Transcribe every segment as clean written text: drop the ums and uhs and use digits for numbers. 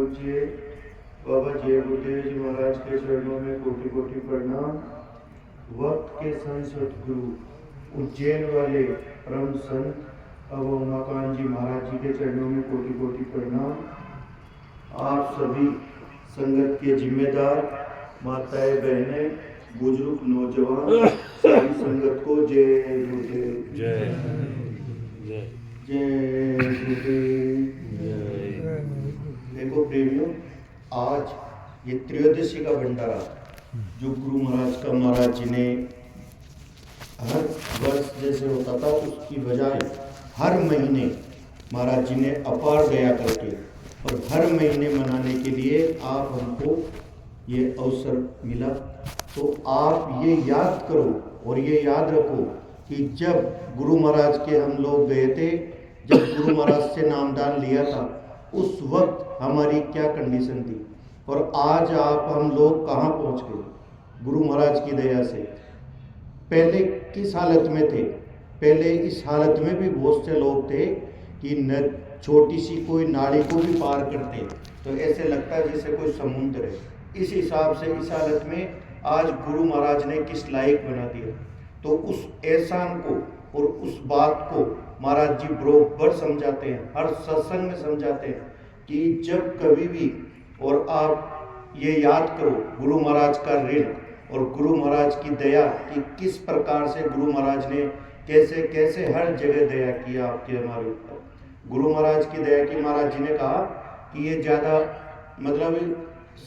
पूज्य बाबा जय गुरुदेव जी महाराज के चरणों में कोटि कोटि प्रणाम। वक्त के संत सतगुरु उज्जैन वाले परम संत अब उमाकांत जी महाराज जी के चरणों में कोटि कोटि प्रणाम। आप सभी संगत के जिम्मेदार माताएं बहनें बुजुर्ग नौजवान सारी संगत को जय गुरुदेव जय जय गुरुदेव। देखो प्रेमियों, आज ये त्रयोदशी का भंडारा जो गुरु महाराज जी ने हर वर्ष जैसे होता था उसकी बजाय हर महीने महाराज जी ने अपार दया करके और हर महीने मनाने के लिए आप हमको ये अवसर मिला। तो आप ये याद करो और ये याद रखो कि जब गुरु महाराज के हम लोग गए थे, जब गुरु महाराज से नामदान लिया था, उस वक्त हमारी क्या कंडीशन थी और आज आप हम लोग कहाँ पहुँच गए गुरु महाराज की दया से। पहले किस हालत में थे? पहले इस हालत में भी बहुत से लोग थे कि न छोटी सी कोई नाली को भी पार करते तो ऐसे लगता है जैसे कोई समुद्र है। इस हिसाब से इस हालत में आज गुरु महाराज ने किस लायक बना दिया। तो उस एहसान को और उस बात को महाराज जी बरोबर समझाते हैं, हर सत्संग में समझाते हैं कि जब कभी भी और आप ये याद करो गुरु महाराज का ऋण और गुरु महाराज की दया कि किस प्रकार से गुरु महाराज ने कैसे कैसे हर जगह दया किया आपके हमारे ऊपर। गुरु महाराज की दया की महाराज जी ने कहा कि ये ज़्यादा मतलब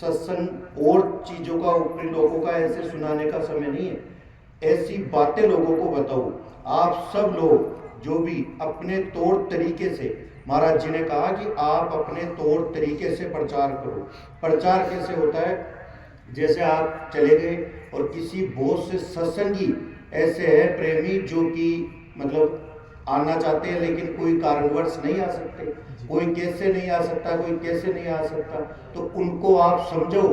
सत्संग और चीज़ों का ऊपरी लोगों का ऐसे सुनाने का समय नहीं है, ऐसी बातें लोगों को बताओ। आप सब लोग जो भी अपने तौर तरीके से, महाराज जी ने कहा कि आप अपने तौर तरीके से प्रचार करो। प्रचार कैसे होता है? जैसे आप चले गए और किसी बहुत से सत्संगी ऐसे है प्रेमी जो कि मतलब आना चाहते हैं लेकिन कोई कारणवश नहीं आ सकते, कोई कैसे नहीं आ सकता, कोई कैसे नहीं आ सकता, तो उनको आप समझो,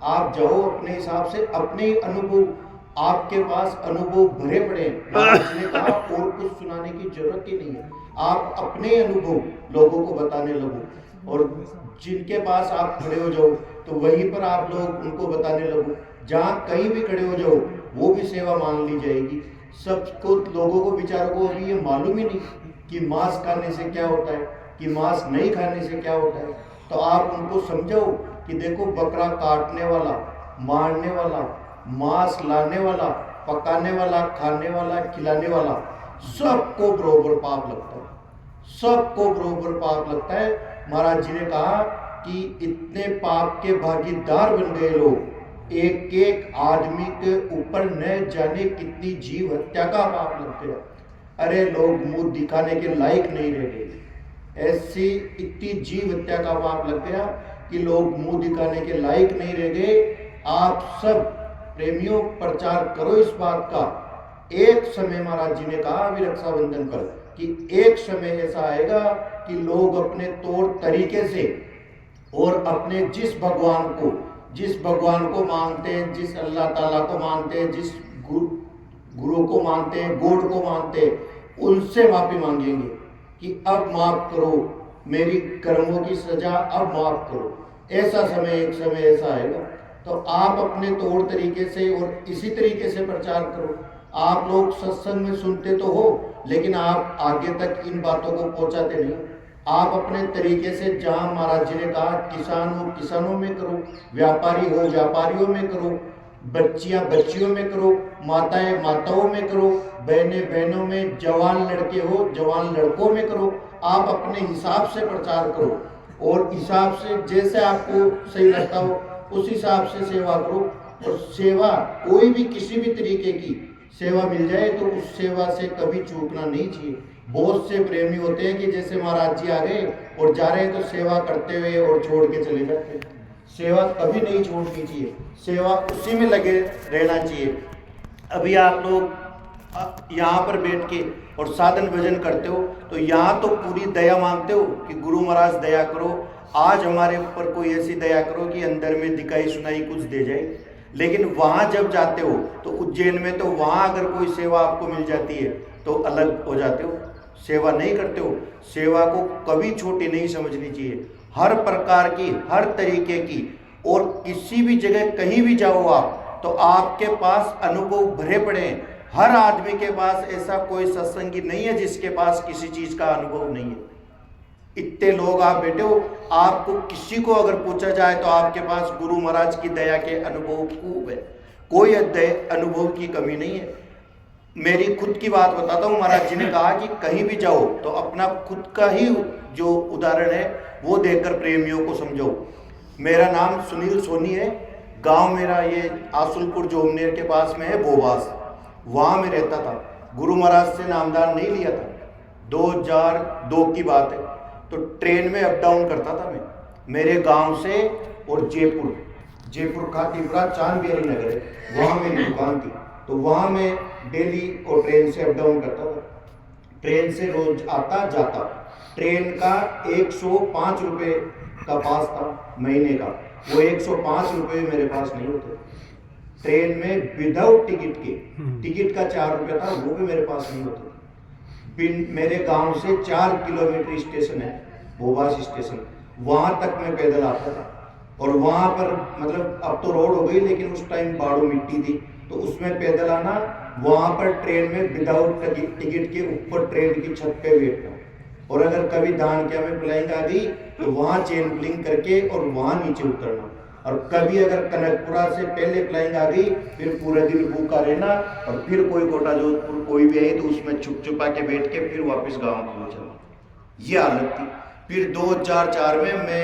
आप जाओ अपने हिसाब से, अपने अनुभव, आपके पास अनुभव भरे पड़े। इसने कहा और कुछ सुनाने की जरूरत ही नहीं है, आप अपने अनुभव लोगों को बताने लगो और जिनके पास आप खड़े हो जाओ तो वहीं पर आप लोग उनको बताने लगो। जहाँ कहीं भी खड़े हो जाओ वो भी सेवा मान ली जाएगी। सबको लोगों को बेचारों को अभी ये मालूम ही नहीं कि मांस खाने से क्या होता है, कि मांस नहीं खाने से क्या होता है। तो आप उनको समझाओ कि देखो बकरा काटने वाला, मारने वाला, मांस लाने वाला, पकाने वाला, खाने वाला, खिलाने वाला, सबको बरोबर पाप लगता है, सबको बरोबर पाप लगता है। महाराज जी ने कहा कि इतने पाप के भागीदार बन गए लोग, एक एक आदमी के ऊपर न जाने कितनी जीव हत्या का पाप लग गया। अरे लोग मुंह दिखाने के लायक नहीं रह गए, ऐसी इतनी जीव हत्या का पाप लग गया कि लोग मुंह दिखाने के लायक नहीं रह गए। आप सब प्रेमियों प्रचार करो इस बात का। एक समय महाराज जी ने कहा अभी रक्षाबंधन पर कि एक समय ऐसा आएगा कि लोग अपने तौर तरीके से और अपने जिस भगवान को मानते हैं, जिस अल्लाह ताला को मानते हैं, जिस गुरु को मानते हैं, गॉड को मानते हैं, उनसे माफी मांगेंगे कि अब माफ करो, मेरी कर्मों की सजा अब माफ करो। ऐसा समय एक समय ऐसा आएगा। तो आप अपने तौर तरीके से और इसी तरीके से प्रचार करो। आप लोग सत्संग में सुनते तो हो लेकिन आप आगे तक इन बातों को पहुंचाते नहीं। आप अपने तरीके से, जहां महाराज जी ने कहा किसान हो किसानों में करो, व्यापारी हो व्यापारियों में करो, बच्चियां बच्चियों में करो, माताएं माताओं में करो, बहनें बहनों में, जवान लड़के हो जवान लड़कों में करो। आप अपने हिसाब से प्रचार करो और हिसाब से जैसे आपको सही लगता हो उस हिसाब से सेवा करो। और सेवा कोई भी किसी भी तरीके की सेवा मिल जाए तो उस सेवा से कभी चूकना नहीं चाहिए। बहुत से प्रेमी होते हैं कि जैसे महाराज जी आ गए और जा रहे हैं तो सेवा करते हुए और छोड़ के चले जाते हैं। सेवा कभी नहीं छोड़नी चाहिए, सेवा उसी में लगे रहना चाहिए। अभी आप लोग यहाँ पर बैठ के और साधन भजन करते हो तो यहाँ तो पूरी दया मांगते हो कि गुरु महाराज दया करो, आज हमारे ऊपर कोई ऐसी दया करो कि अंदर में दिखाई सुनाई कुछ दे जाए। लेकिन वहाँ जब जाते हो तो उज्जैन में, तो वहाँ अगर कोई सेवा आपको मिल जाती है तो अलग हो जाते हो, सेवा नहीं करते हो। सेवा को कभी छोटी नहीं समझनी चाहिए हर प्रकार की, हर तरीके की, और किसी भी जगह कहीं भी जाओ आप तो आपके पास अनुभव भरे पड़े हैं। हर आदमी के पास ऐसा कोई सत्संगी नहीं है जिसके पास किसी चीज का अनुभव नहीं है। इतने लोग आप बैठे हो, आपको किसी को अगर पूछा जाए तो आपके पास गुरु महाराज की दया के अनुभव खूब है, कोई अनुभव की कमी नहीं है। मेरी खुद की बात बताता हूँ। महाराज जी ने कहा कि कहीं भी जाओ तो अपना खुद का ही जो उदाहरण है वो देखकर प्रेमियों को समझो। मेरा नाम सुनील सोनी है, गांव मेरा ये आसुलपुर जोमनेर के पास में है बोबास, वहाँ में रहता था। गुरु महाराज से नामदान नहीं लिया था, 2002 की बात है। तो ट्रेन में अप डाउन करता था मैं, मेरे गांव से और जयपुर खातीपुरा चांद बिहारी नगर है, वहाँ मेरी दुकान थी। तो वहाँ मैं डेली और ट्रेन से अप डाउन करता था। ट्रेन से रोज आता जाता। ट्रेन का 105 रुपये का पास था महीने का, वो 105 रुपये मेरे पास नहीं होते। ट्रेन में विदाउट टिकट का 4 रुपये था, वो भी मेरे पास नहीं होते। मेरे गांव से 4 किलोमीटर स्टेशन है, बोबास स्टेशन, वहां तक मैं पैदल आता था। और वहां पर मतलब अब तो रोड हो गई, लेकिन उस टाइम बाड़ू मिट्टी थी, तो उसमें पैदल आना। वहां पर ट्रेन में विदाउट टिकट के ऊपर ट्रेन की छत पे बैठना, और अगर कभी धानक्या में फ्लाइंग आ गई तो वहां चेन प्लिंग करके और वहां नीचे उतरना। और कभी अगर कनकपुरा से पहले फ्लाइंग आ गई फिर पूरा दिन भूखा रहना, और फिर कोई कोटा जोधपुर कोई भी आई तो उसमें छुप छुपा के बैठ के फिर वापस गांव पहुंचना, ये हालत थी। फिर 2004 में मैं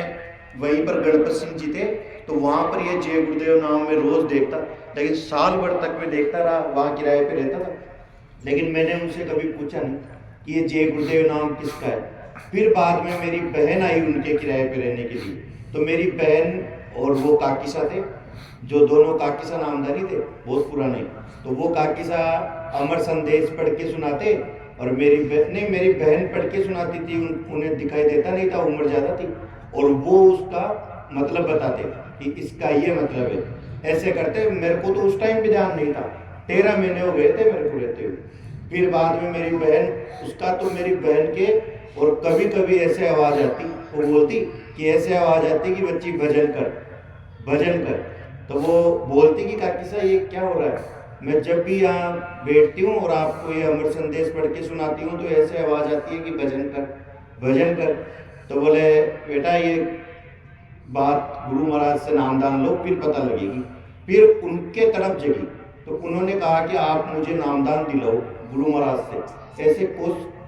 वहीं पर गणपत सिंह जी थे, तो वहां पर ये जय गुरुदेव नाम में रोज देखता, लेकिन साल भर तक मैं देखता रहा, वहां किराए पे रहता था। लेकिन मैंने उनसे कभी पूछा नहीं कि ये जय गुरुदेव नाम किसका है। फिर बाद में मेरी बहन आई उनके किराए पे रहने के लिए, तो मेरी बहन और वो काकीसा थे, जो दोनों काकीसा नामधारी थे, बहुत पुराने। तो वो काकीसा अमर संदेश पढ़ के सुनाते, और मेरी बहन पढ़ के सुनाती थी। उन्हें दिखाई देता नहीं था, उम्र ज़्यादा थी, और वो उसका मतलब बताते कि इसका ये मतलब है, ऐसे करते। मेरे को तो उस टाइम भी ध्यान नहीं था, 13 महीने हो गए थे मेरे को रहते हुए। फिर बाद में मेरी बहन, उसका तो मेरी बहन के, और कभी कभी ऐसे आवाज़ आती, वो बोलती कि ऐसे आवाज़ आती कि बच्ची भजन कर। तो वो बोलती कि काकी साहब ये क्या हो रहा है। मैं जब भी यहाँ बैठती हूँ और आपको ये अमर संदेश पढ़ के सुनाती हूँ तो ऐसे आवाज़ आती है कि भजन कर। तो बोले बेटा ये बात गुरु महाराज से नामदान लो, फिर पता लगेगी। फिर उनके तरफ जगी, तो उन्होंने कहा कि आप मुझे नामदान दिलाओ गुरु महाराज से। ऐसे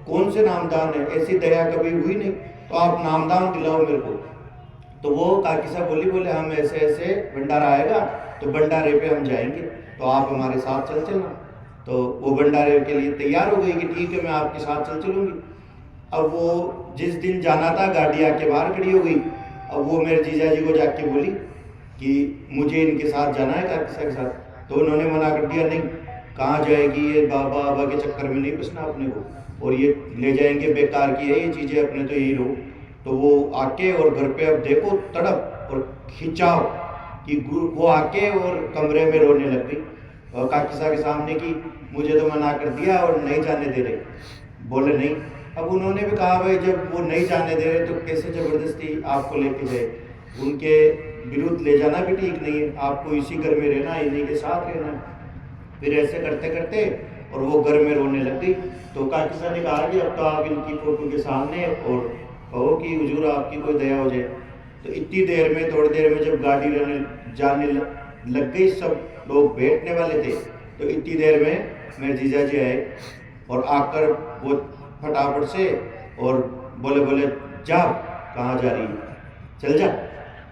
कौन से नामदान है, ऐसी दया कभी हुई नहीं, तो आप नामदान दिलाओ मेरे को। तो वो काकी साहब बोले हम ऐसे भंडारा आएगा तो भंडारे पे हम जाएंगे, तो आप हमारे साथ चल चलना। तो वो भंडारे के लिए तैयार हो गई कि ठीक है मैं आपके साथ चल चलूँगी। अब वो जिस दिन जाना था गाड़ी आके बाहर खड़ी हो गई। अब वो मेरे जीजा जी को जाके बोली कि मुझे इनके साथ जाना है काकी साहब के साथ। तो उन्होंने मना कर दिया, नहीं कहाँ जाएगी ये, बाबा के चक्कर में नहीं फंसना अपने को, और ये ले जाएंगे बेकार की है ये चीज़ें, अपने तो यही रहो। तो वो आके और घर पे अब देखो तड़प और खिंचाव कि वो आके और कमरे में रोने लग गई, और काकी साहब के सामने कि मुझे तो मना कर दिया और नहीं जाने दे रहे। बोले नहीं। अब उन्होंने भी कहा भाई जब वो नहीं जाने दे रहे तो कैसे ज़बरदस्ती आपको लेके जाए, उनके विरुद्ध ले जाना भी ठीक नहीं है, आपको इसी घर में रहना है, इन्हीं के साथ रहना है। फिर ऐसे करते करते और वो घर में रोने लग गई। तो काकी साहब ने कहा कि अब तो आप इनकी फ़ोटो के सामने और कहो कि हुजूर आपकी कोई दया हो जाए। तो इतनी देर में, थोड़ी देर में जब गाड़ी जाने लग गई, सब लोग बैठने वाले थे, तो इतनी देर में मेरे जीजा जी आए और आकर वो फटाफट से और बोले जा कहाँ जा रही है, चल जा।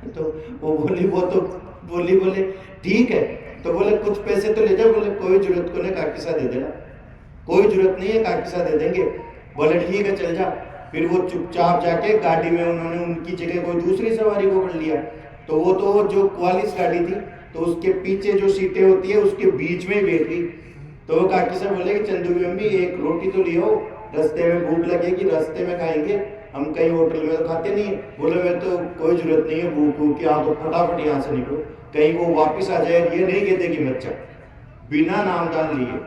तो वो बोले ठीक है। तो बोले कुछ पैसे तो ले जा। बोले कोई जरूरत को नहीं, काकी साहब दे देना, कोई जरूरत नहीं है, काकी साहब दे देंगे। बोले ठीक है चल जा। फिर वो चुपचाप जाके गाड़ी में उन्होंने उनकी जगह कोई दूसरी सवारी को कर लिया। तो वो तो जो 44 गाड़ी थी, तो उसके पीछे जो सीटें होती है उसके बीच में ही बैठ गई। तो वो काकी साहब बोले कि चंदू अम्मी एक रोटी तो लियो, रास्ते में भूख लगेगी, रास्ते में खाएंगे, हम कहीं होटल में तो खाते नहीं। बोले मैं तो कोई जरूरत नहीं है भूख की, आप तो फटाफट यहाँ से निकलो, कहीं वो वापस आ जाए। ये नहीं कहते कि मत जा, बिना नामदान लिए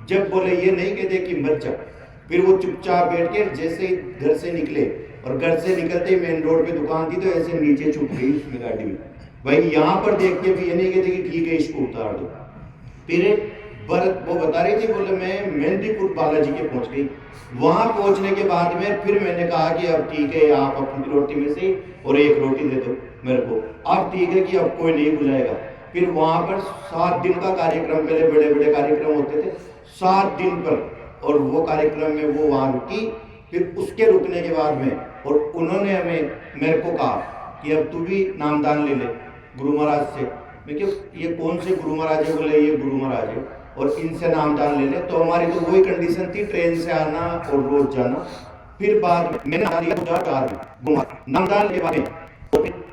जब बोले ये नहीं कहते कि मत जा। फिर वो चुपचाप बैठ के जैसे ही घर से निकले और घर से निकलते ही मेन रोड पे दुकान थी तो ऐसे नीचे छुप गई उसमें गाड़ी में। भाई यहाँ पर देख के भी ये नहीं कहते कि ठीक है इसको उतार दो। फिर भरत वो बता रही थी, बोले मैं मेहंदीपुर बालाजी के पहुंच गई। वहां पहुंचने के बाद में फिर मैंने कहा कि अब ठीक है आप अपनी रोटी में से और एक रोटी दे दो मेरे को, अब ठीक है कि अब कोई नहीं बुलाएगा। फिर वहां पर 7 दिन का कार्यक्रम, पहले बड़े बड़े कार्यक्रम होते थे 7 दिन पर, और वो कार्यक्रम में वो वहां रुकी। फिर उसके रुकने के बाद में और उन्होंने हमें मेरे को कहा कि अब तू भी नामदान ले ले गुरु महाराज से। मैं क्यों, ये कौन से गुरु महाराज है? बोले ये गुरु महाराज है और इनसे नामदान ले ले। तो हमारी तो वही कंडीशन थी, ट्रेन से आना और रोज जाना। फिर बाद में मैंने नामदान के बारे में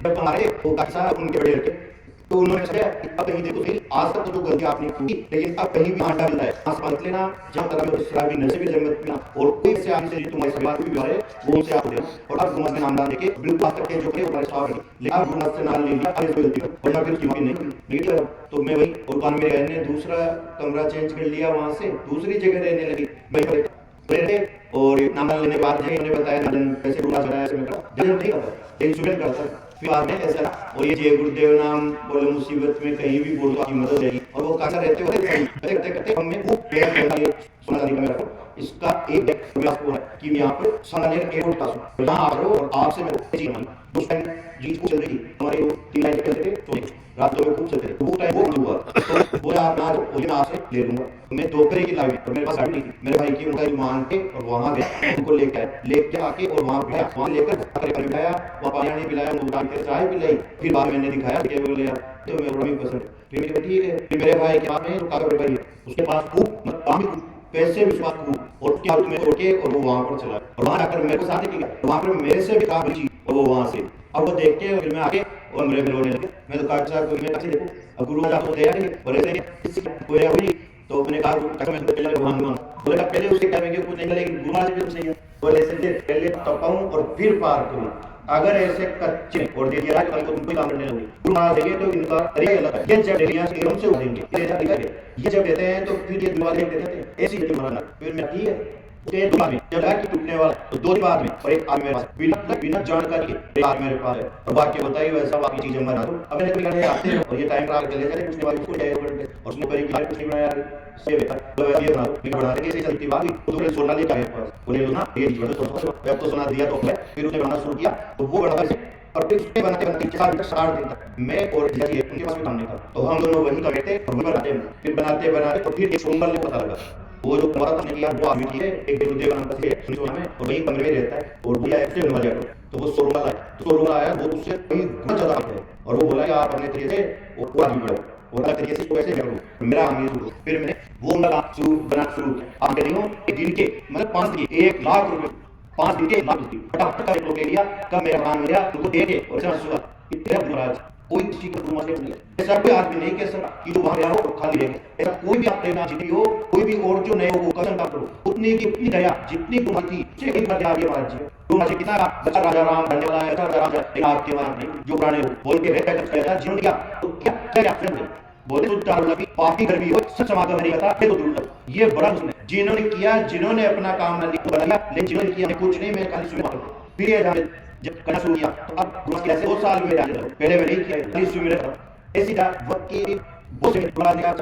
जब हमारे उनके बड़े लड़के तो उन्होंने सोचा अब कहीं देखो सही, आज तक तो जो गलती आपने की लेकिन अब कहीं भी आटा मिलता है आसपास मत लेना, जहाँ तरह शराबी नशे की जरूरत ना, और कोई से आगे से तुम्हारे परिवार भी है वो उनसे आप लेना। और अब गुमास में नामदान देके बिल्कुल आज तक के जो करे हमारे साथ रहे, लेकिन अब गुमास से नाम ले लिया, अब इसको गलती कर वरना फिर चीज नहीं लेकिन। तो मैं वही और कान में रहने दूसरा कमरा चेंज कर लिया, वहां से दूसरी जगह रहने लगी वही पर। और नामदान लेने के बाद उन्होंने बताया नामदान कैसे रूला चला ऐसे में जब ठीक था लेकिन स्टूडेंट करता फिर बाद में ऐसा। और ये जय गुरुदेव नाम बोले मुसीबत में कहीं भी बोलो आपकी मदद रहेगी। और वो कैसा रहते होते हमें वो सोना में रखो इसका एक प्रयास हो रहा है कि मैं यहाँ पर सोनालिया एयरपोर्ट पास हूँ, यहाँ आ रहा हूँ और आपसे मैं चीज मांगी। उस टाइम जीत खूब चल रही थी, हमारे वो 3 लाइन चलते थे तो रात 2 में खूब चलते थे, वो टाइम वो हुआ तो बोला आप ना मैं आपसे ले लूंगा। मैं दोपहर की लाइन और मेरे पास गाड़ी नहीं थी, मेरे भाई की उनका मान के और वहाँ गया उनको लेके आके और वहाँ गया, वहाँ लेकर बिठाया, वहाँ पानी आने पिलाया, उनको चाय पिलाई। फिर बाद मैंने दिखाया तो मैं बड़ा पसंद। फिर मेरे ठीक है, फिर मेरे भाई के पास में तो काका भाई उसके पास खूब पैसे भी खूब और क्या में रोके और वो वहाँ पर चला और वहाँ जाकर मेरे को साथ किया, वहाँ पर मेरे से भी काम बची और वो वहाँ से अब वो देख के फिर मैं आके और मेरे रोने लगे। मैं तो काट साहब मैं कैसे देखो अब गुरु महाराज को दे यार और ऐसे कोई हुई तो मैंने कहा मैं तो पहले भगवान बोले पहले उसके टाइम में कुछ नहीं लेकिन गुरु महाराज भी सही है बोले ऐसे पहले तपाऊं और फिर पार करूं। अगर ऐसे कच्चे और दे दिया कल को तुमको काम करने लगोगे गुरु महाराज देंगे तो इनका तरीका अलग है। ये जब यहाँ से से उठेंगे ये जब देते हैं तो फिर ये दुआ देते हैं ऐसी गति महाराज फिर मैं ठीक है उसके बाद में जब लगा कि टूटने वाला तो 2 दिन बाद में और एक आज मेरे पास बिना जानकारी के आज मेरे पास है और बाकी बताइए वैसा बाकी चीजें बना दो। अब मैंने कभी आते हैं और ये टाइम पर चले जाते उसके बाद उसको जाए और उसने करीब कुछ नहीं बनाया से बेटा तो ये बना दो बना देंगे ऐसी चलती बात तो फिर सोना लेकर आए पास बोले ना ये अब तो सुना दिया तो फिर उसने बनाना शुरू किया तो वो बना और फिर उसके बनाते 4 दिन तक मैं और जजी उनके पास भी काम नहीं था तो हम दोनों वही करते और बनाते फिर बनाते तो फिर एक सोमवार को पता लगा वो जो हमारा ने किया वो आदमी की है एक गुरुदेव नाम का है सुनियो में और वही कमरे में रहता है और बोला एक्चुअली नवा जाकर तो वो शोरूम वाला तो शोरूम वाला आया वो उससे कहीं बहुत ज्यादा है और वो बोला कि आप अपने तरीके से वो पूरा भी बढ़ो और अलग तरीके से कैसे करो मेरा आदमी शुरू फिर मैंने वो लगा शुरू आप कह रही हूँ दिन के मतलब 5 दिन 1 लाख रुपए 5 दिन के 1 लाख रुपए फटाफट का एक ले लिया कब मेरा काम मिला तुमको दे के और चला सुबह इतने महाराज कोई किसी को गुरु नहीं है ऐसा कोई आदमी नहीं कह सकता कि जो वहां गया हो और खाली रह गया ऐसा कोई भी आप लेना जितनी हो कोई भी और जो नए हो वो कसम का करो उतनी की उतनी दया जितनी गुरु थी उससे एक बार आगे महाराज जी गुरु महाराज कितना बच्चा राजा राम बनने वाला है राजा लेकिन आपके महाराज नहीं जो पुराने हो बोल के रहता है कहता जीवन क्या तो क्या क्या बोले तो चारों लगी पापी घर भी हो सब समागम नहीं करता ये तो दुर्लभ ये बड़ा उसने जिन्होंने किया जिन्होंने अपना काम न बनाया लेकिन जिन्होंने किया कुछ नहीं मैं खाली सुना फिर ये जाने जब करना शुरू किया तो अब गुरु कैसे 2 साल में जाने लगा पहले मैं नहीं किया खाली सुमिर ऐसी वक्त की बहुत से बड़ा दिया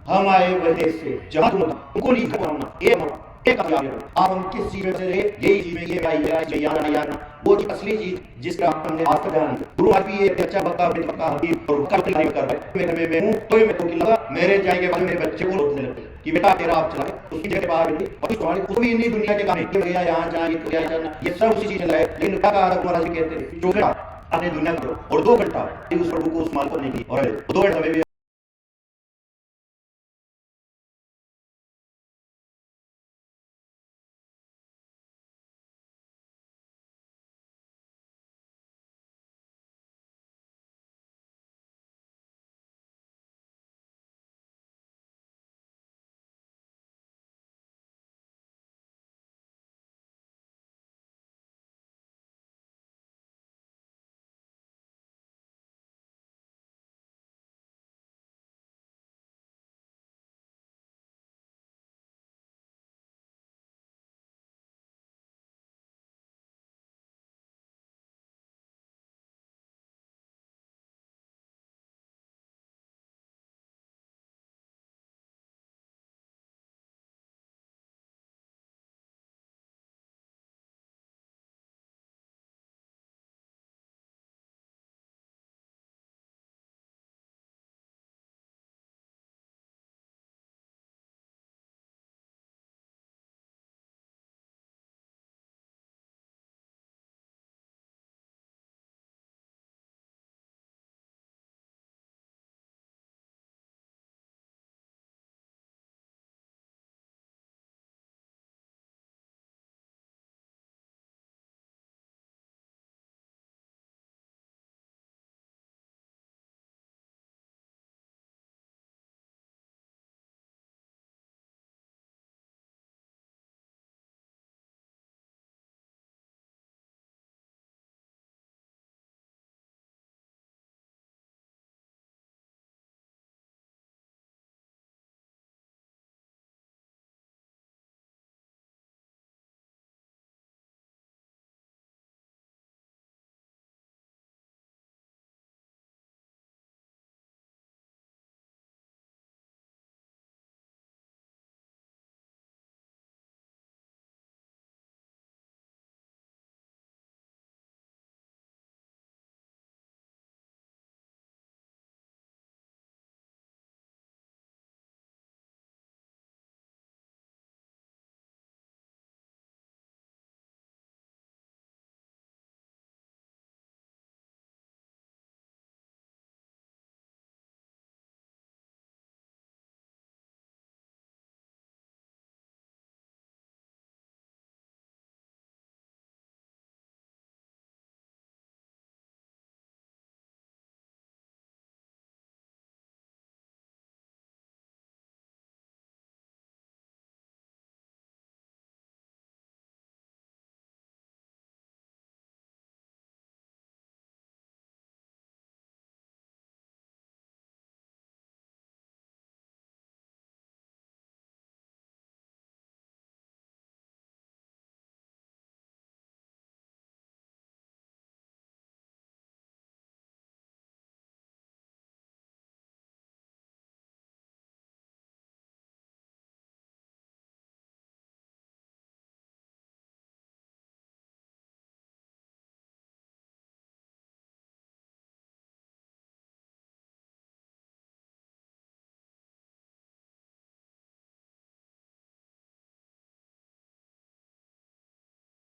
हम आए वह देश से जहां तुम उनको नहीं करना एक आप हम किस चीज में से रहे यही चीज में ये भाई यार वो असली चीज जिसका हमने आज तक ध्यान गुरु आज भी ये अच्छा बक्का हबीब और कर रहा है मैं हूं तो मैं तो लगा मेरे जाएंगे बाद मेरे बच्चे को रोकने लगे कि बेटा तेरा आप चला उसकी जगह बाहर मिली और तुम्हारी कुछ भी नहीं दुनिया के काम है भैया यहां जाए तो क्या करना ये सब उसी चीज लगाए लेकिन क्या कहा महाराज कहते हैं चोखड़ा अपने दुनिया को और 2 घंटा उस प्रभु को उस माल को नहीं की और 2 घंटे में भी